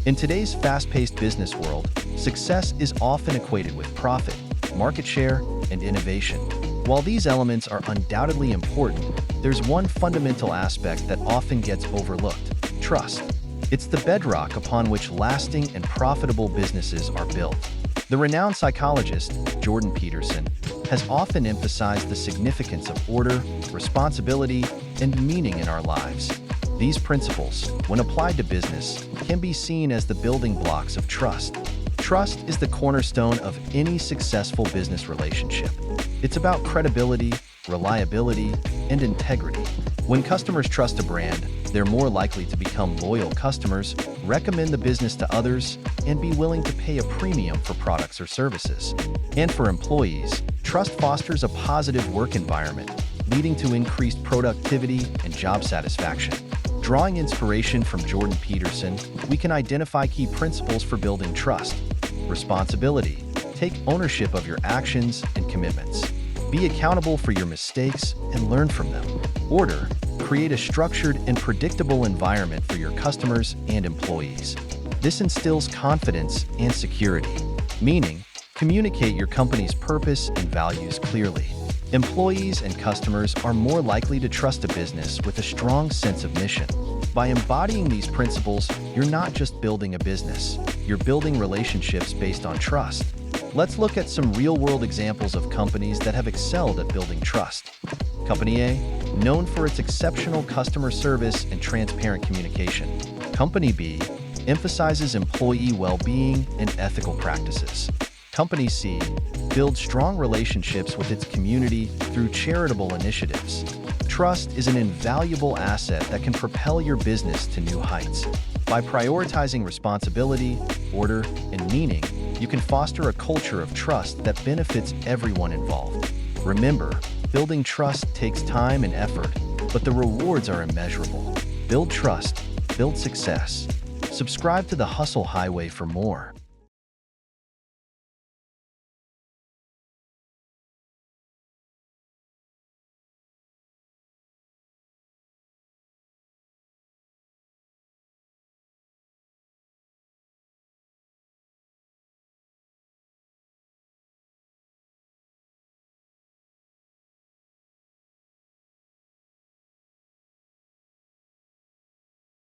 In today's fast-paced business world, success is often equated with profit, market share, and innovation. While these elements are undoubtedly important, there's one fundamental aspect that often gets overlooked: trust. It's the bedrock upon which lasting and profitable businesses are built. The renowned psychologist, Jordan Peterson, has often emphasized the significance of order, responsibility, and meaning in our lives. These principles, when applied to business, can be seen as the building blocks of trust. Trust is the cornerstone of any successful business relationship. It's about credibility, reliability, and integrity. When customers trust a brand, they're more likely to become loyal customers, recommend the business to others, and be willing to pay a premium for products or services. And for employees, trust fosters a positive work environment, leading to increased productivity and job satisfaction. Drawing inspiration from Jordan Peterson, we can identify key principles for building trust. Responsibility. Take ownership of your actions and commitments. Be accountable for your mistakes and learn from them. Order. Create a structured and predictable environment for your customers and employees. This instills confidence and security. Meaning, communicate your company's purpose and values clearly. Employees and customers are more likely to trust a business with a strong sense of mission. By embodying these principles, you're not just building a business, you're building relationships based on trust. Let's look at some real-world examples of companies that have excelled at building trust. Company A, known for its exceptional customer service and transparent communication. Company B, emphasizes employee well-being and ethical practices. Company C, builds strong relationships with its community through charitable initiatives. Trust is an invaluable asset that can propel your business to new heights. By prioritizing responsibility, order, and meaning, you can foster a culture of trust that benefits everyone involved. Remember, building trust takes time and effort, but the rewards are immeasurable. Build trust, build success. Subscribe to the Hustle Highway for more.